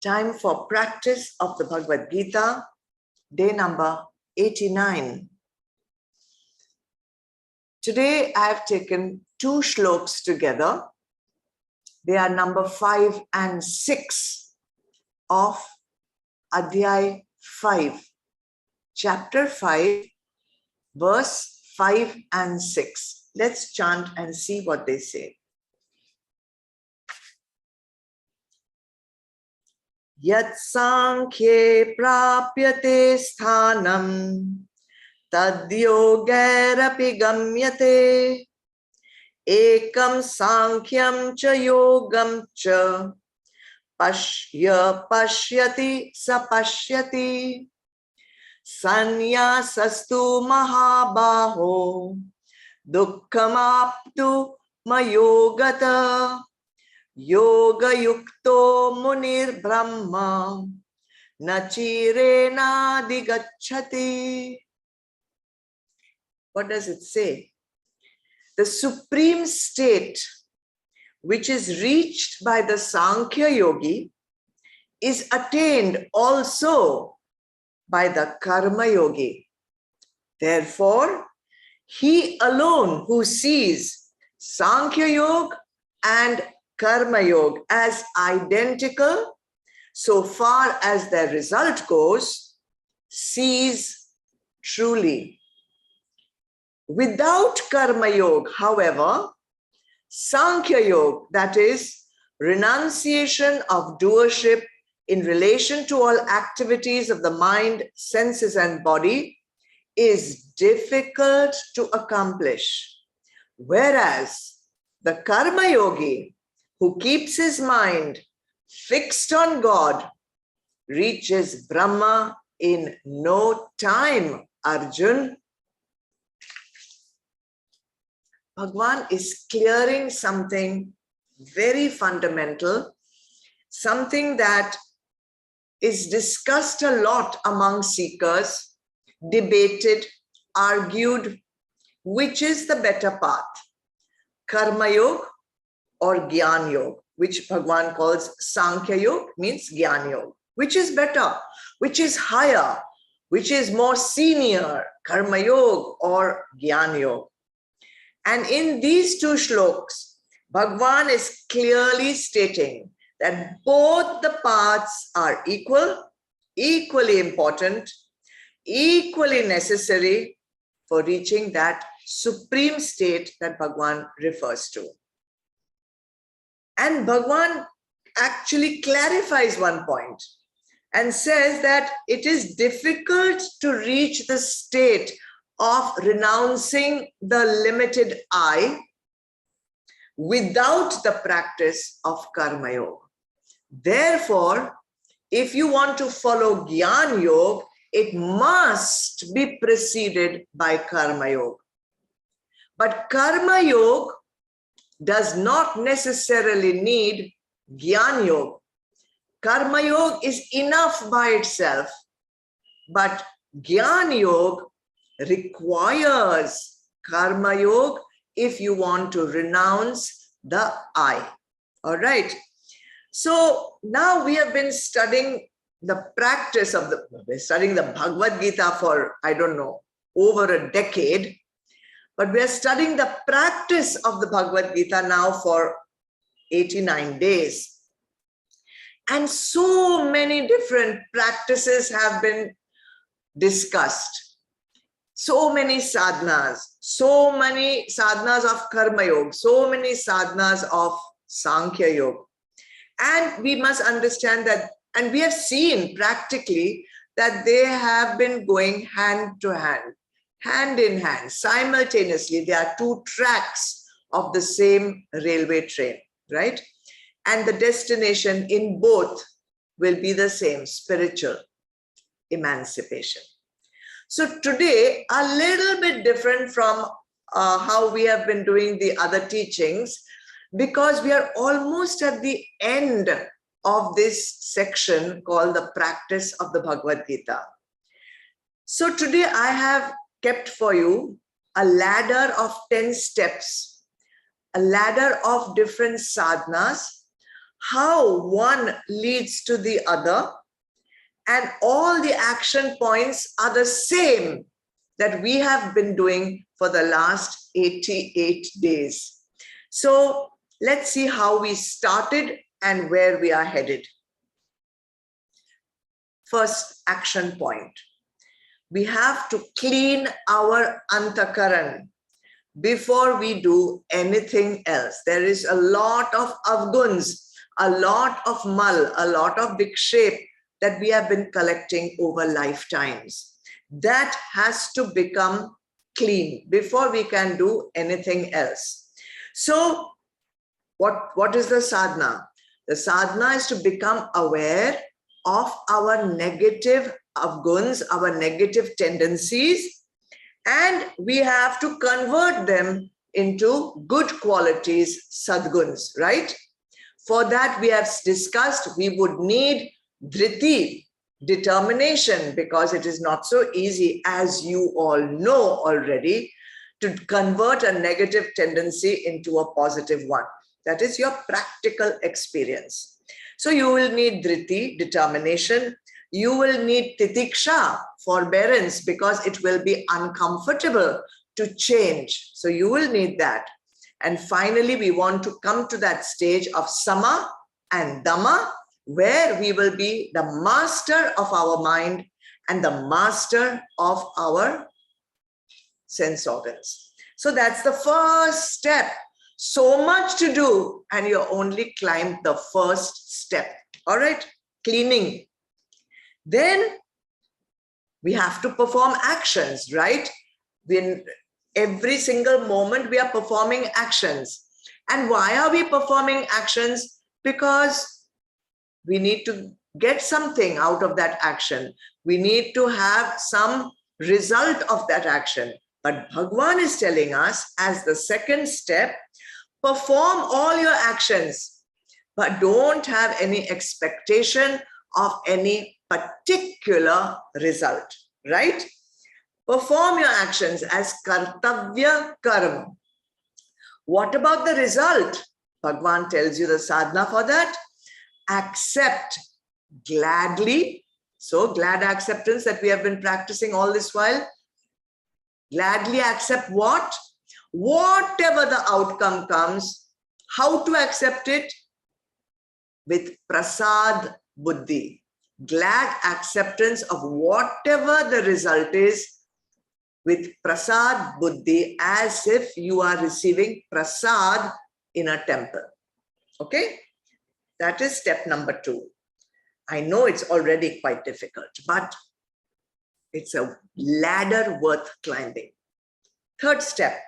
Time for practice of the Bhagavad Gita, day number 89. Today I have taken two shloks together. They are number 5 and 6 of Adhyay 5, chapter 5, verse 5 and 6. Let's chant and see what they say. Yat Sankhye prapyate sthanam tad yogairapi gamyate ekam Sankhyam cha yogam cha pashyati sapashyati sanyasastu mahabaho dukkhamaptu mayogata yoga yukto munir brahma nachirena digacchati. What does it say? The supreme state which is reached by the Sankhya yogi is attained also by the Karma yogi. Therefore, he alone who sees Sankhya yoga and Karma yoga as identical, so far as their result goes, sees truly. Without Karma yoga, however, Sankhya yoga, that is, renunciation of doership in relation to all activities of the mind, senses, and body, is difficult to accomplish. Whereas the Karma yogi, who keeps his mind fixed on God, reaches Brahma in no time, Arjun. Bhagwan is clearing something very fundamental, something that is discussed a lot among seekers, debated, argued, which is the better path, Karma Yoga or Gyan Yoga, which Bhagwan calls Sankhya Yoga, means Gyan Yoga. Which is better, which is higher, which is more senior, Karma Yoga or Gyan Yoga. And in these two shloks, Bhagwan is clearly stating that both the paths are equal, equally important, equally necessary for reaching that supreme state that Bhagwan refers to. And Bhagwan actually clarifies one point and says that it is difficult to reach the state of renouncing the limited I without the practice of Karma Yoga. Therefore, if you want to follow Gyan Yoga, it must be preceded by Karma Yoga. But Karma Yoga does not necessarily need Gyan Yoga. Karma Yoga is enough by itself, but Gyan Yoga requires Karma Yoga if you want to renounce the I. All right. So now we have been studying the practice of we're studying the Bhagavad Gita for, I don't know, over a decade. But we are studying the practice of the Bhagavad Gita now for 89 days. And so many different practices have been discussed. So many sadhanas of Karma Yoga, so many sadhanas of Sankhya Yoga. And we must understand that, and we have seen practically that they have been going hand to hand. Hand in hand, simultaneously. There are two tracks of the same railway train, right? And the destination in both will be the same, spiritual emancipation. So today, a little bit different from how we have been doing the other teachings, because we are almost at the end of this section called the practice of the Bhagavad Gita. So today I have kept for you a ladder of 10 steps, a ladder of different sadhanas, how one leads to the other, and all the action points are the same that we have been doing for the last 88 days. So let's see how we started and where we are headed. First action point. We have to clean our antakaran before we do anything else. There is a lot of avguns, a lot of mal, a lot of vikshepa that we have been collecting over lifetimes. That has to become clean before we can do anything else. So what is the sadhana? The sadhana is to become aware of our negative avguns, our negative tendencies, and we have to convert them into good qualities, sadguns, right? For that, we have discussed we would need dhriti, determination, because it is not so easy, as you all know already, to convert a negative tendency into a positive one. That is your practical experience. So you will need dhriti, determination. You will need titiksha, forbearance, because it will be uncomfortable to change. So you will need that. And finally, we want to come to that stage of sama and dhamma, where we will be the master of our mind and the master of our sense organs. So that's the first step. So much to do, and you only climbed the first step. All right, cleaning. Then we have to perform actions, right? When every single moment we are performing actions. And why are we performing actions? Because we need to get something out of that action. We need to have some result of that action. But Bhagwan is telling us, as the second step, perform all your actions, but don't have any expectation of any particular result, right? Perform your actions as kartavya karma. What about the result? Bhagwan tells you the sadhana for that. Accept gladly. So glad acceptance that we have been practicing all this while. Gladly accept what? Whatever the outcome comes, how to accept it? With prasad buddhi. Glad acceptance of whatever the result is with prasad buddhi, as if you are receiving prasad in a temple. Okay? That is step number 2. I know it's already quite difficult, but it's a ladder worth climbing. Third step.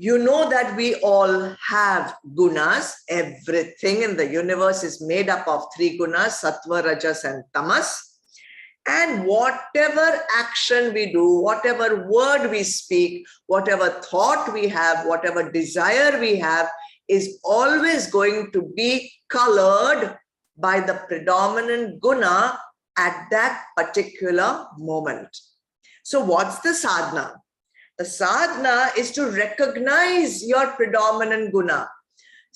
You know that we all have gunas. Everything in the universe is made up of 3 gunas, sattva, rajas, and tamas. And whatever action we do, whatever word we speak, whatever thought we have, whatever desire we have, is always going to be colored by the predominant guna at that particular moment. So what's the sadhana? The sadhana is to recognize your predominant guna.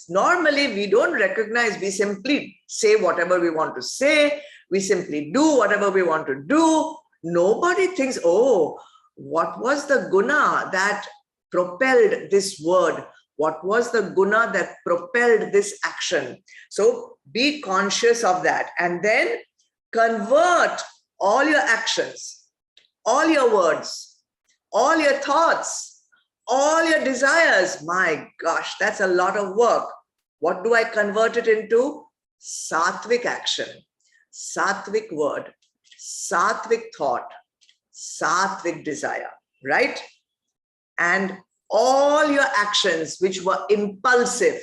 Normally, we don't recognize, we simply say whatever we want to say, we simply do whatever we want to do. Nobody thinks, oh, what was the guna that propelled this word? What was the guna that propelled this action? So be conscious of that, and then convert all your actions, all your words, all your thoughts, all your desires. My gosh, that's a lot of work. What do I convert it into? Sattvic action, sattvic word, sattvic thought, sattvic desire, right? And all your actions which were impulsive,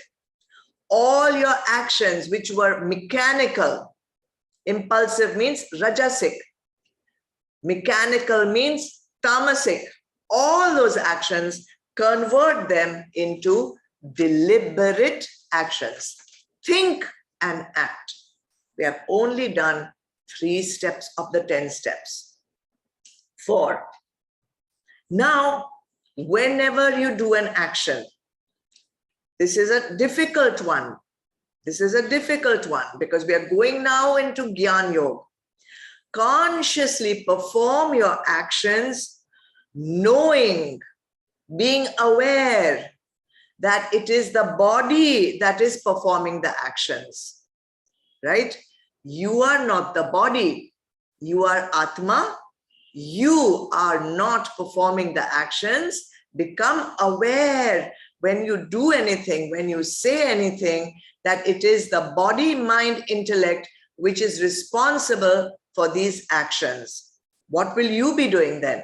all your actions which were mechanical. Impulsive means rajasic, mechanical means tamasic. All those actions, convert them into deliberate actions. Think and act. We have only done 3 steps of the 10 steps. 4. Now, whenever you do an action, this is a difficult one. This is a difficult one because we are going now into Gyan Yoga. Consciously perform your actions, knowing, being aware that it is the body that is performing the actions, right? You are not the body. You are Atma. You are not performing the actions. Become aware when you do anything, when you say anything, that it is the body, mind, intellect which is responsible for these actions. What will you be doing then?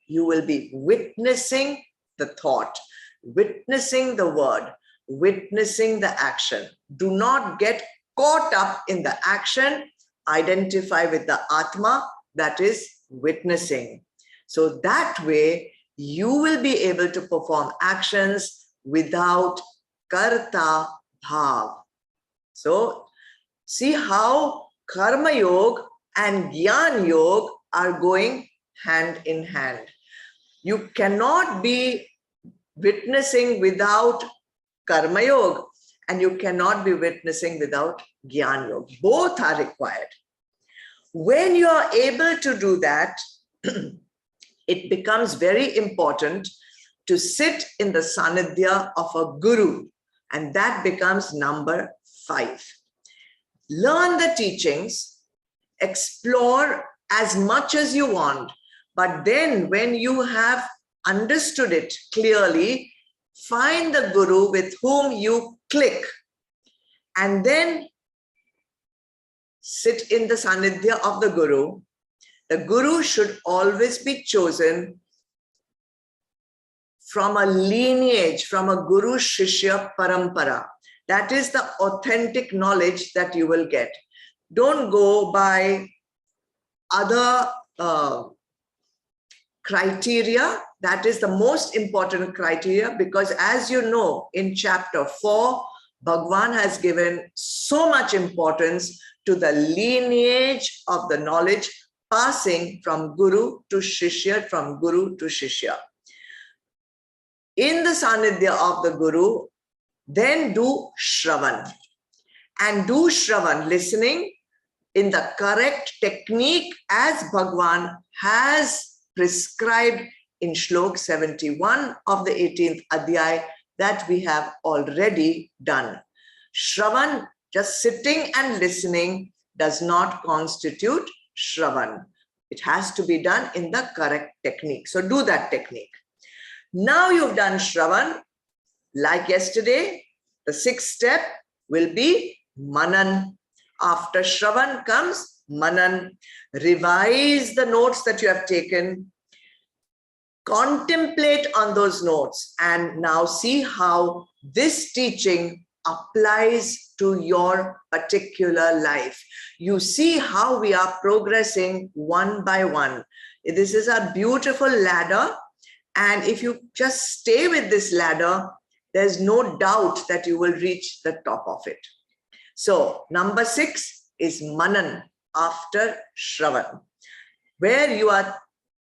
You will be witnessing the thought, witnessing the word, witnessing the action. Do not get caught up in the action. Identify with the Atma that is witnessing. So that way, you will be able to perform actions without karta bhav. So, see how karma yoga and jnana yoga are going hand in hand. You cannot be witnessing without karma yoga, and you cannot be witnessing without jnana yoga. Both are required. When you are able to do that, it becomes very important to sit in the sanidhya of a guru, and that becomes number 5. Learn the teachings, explore as much as you want, but then when you have understood it clearly, find the guru with whom you click, and then sit in the sanidhya of the guru. The guru should always be chosen from a lineage, from a guru shishya parampara. That is the authentic knowledge that you will get. Don't go by other criteria. That is the most important criteria, because as you know, in chapter 4, Bhagwan has given so much importance to the lineage of the knowledge passing from guru to shishya, from guru to shishya. In the sanidhya of the guru, then do shravan. And do shravan, listening, in the correct technique as Bhagwan has prescribed in Shlok 71 of the 18th Adhyay that we have already done. Shravan, just sitting and listening, does not constitute Shravan. It has to be done in the correct technique. So do that technique. Now you've done Shravan. Like yesterday, the 6th step will be Manan. After Shravan comes Manan. Revise the notes that you have taken. Contemplate on those notes and now see how this teaching applies to your particular life. You see how we are progressing one by one. This is a beautiful ladder, and if you just stay with this ladder, there's no doubt that you will reach the top of it. So number 6 is Manan after Shravan, where you are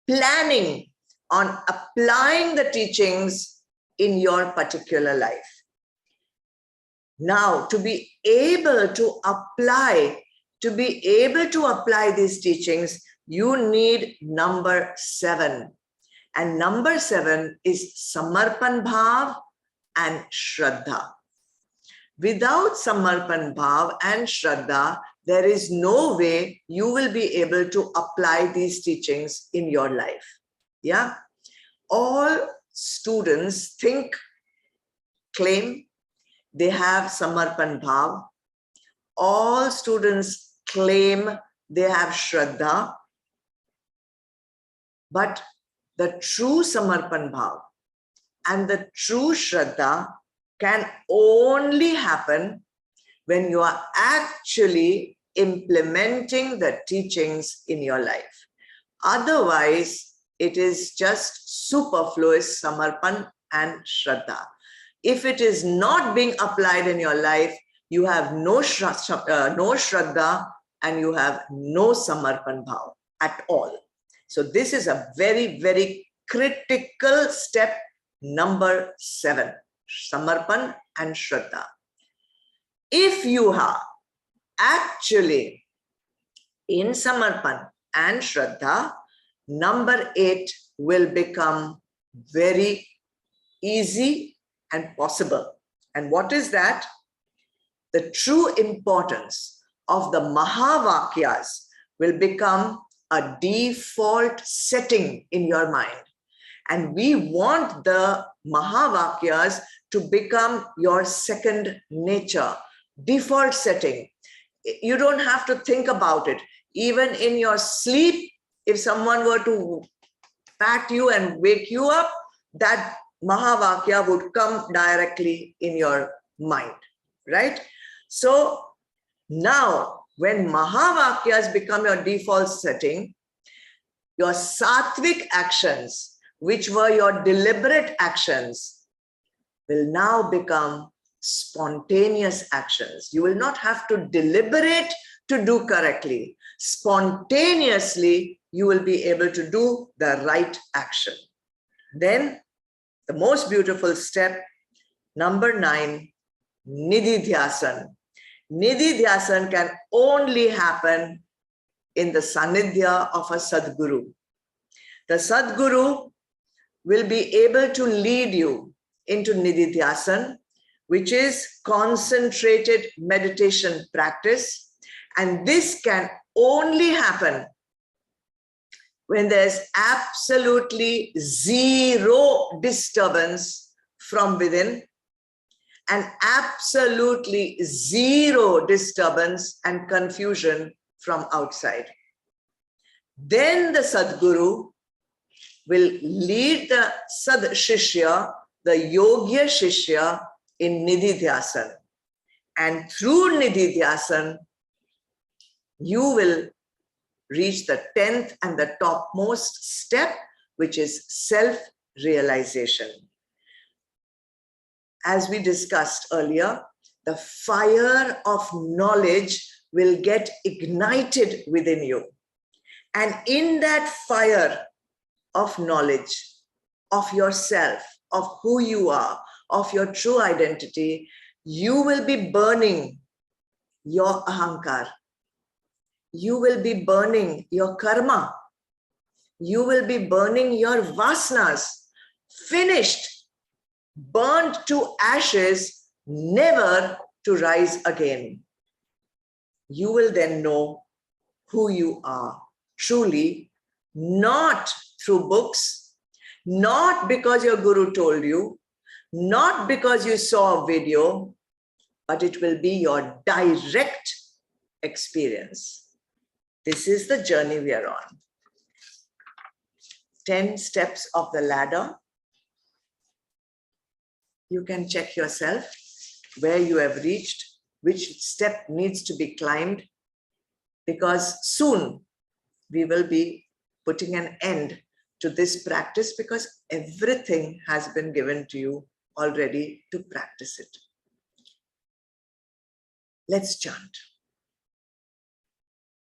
planning on applying the teachings in your particular life. Now, to be able to apply these teachings, you need number 7. And number 7 is Samarpan Bhav and Shraddha. Without Samarpan Bhav and Shraddha, there is no way you will be able to apply these teachings in your life. Yeah? All students claim they have Samarpan Bhav. All students claim they have Shraddha. But the true Samarpan Bhav and the true Shraddha can only happen when you are actually implementing the teachings in your life. Otherwise, it is just superfluous Samarpan and Shraddha. If it is not being applied in your life, you have no Shraddha and you have no Samarpan Bhav at all. So this is a very, very critical step, number 7, Samarpan and Shraddha. if you are actually in Samarpan and Shraddha, number 8 will become very easy and possible. And what is that? The true importance of the Mahavakyas will become a default setting in your mind. And we want the Mahavakyas to become your second nature, default setting. You don't have to think about it. Even in your sleep, if someone were to pat you and wake you up, that Mahavakya would come directly in your mind, right? So now, when Mahavakyas become your default setting, your sattvic actions, which were your deliberate actions, will now become spontaneous actions. You will not have to deliberate to do correctly. Spontaneously, you will be able to do the right action. Then, the most beautiful step, number 9, Nididhyasan. Nididhyasan can only happen in the Sanidhya of a Sadguru. The Sadguru will be able to lead you into Nididhyasan, which is concentrated meditation practice. And this can only happen when there's absolutely zero disturbance from within and absolutely zero disturbance and confusion from outside. Then the Sadguru will lead the Sad Shishya, the Yogya Shishya, in Nididhyasan. And through Nididhyasan, you will reach the 10th and the topmost step, which is self-realization. As we discussed earlier, the fire of knowledge will get ignited within you. And in that fire of knowledge of yourself, of who you are, of your true identity, you will be burning your ahankar. You will be burning your karma. You will be burning your vasanas, finished, burned to ashes, never to rise again. You will then know who you are truly, not through books, not because your guru told you, not because you saw a video, but it will be your direct experience. This is the journey we are on. 10 steps of the ladder. You can check yourself where you have reached, which step needs to be climbed, because soon we will be putting an end to this practice because everything has been given to you already to practice it. Let's chant.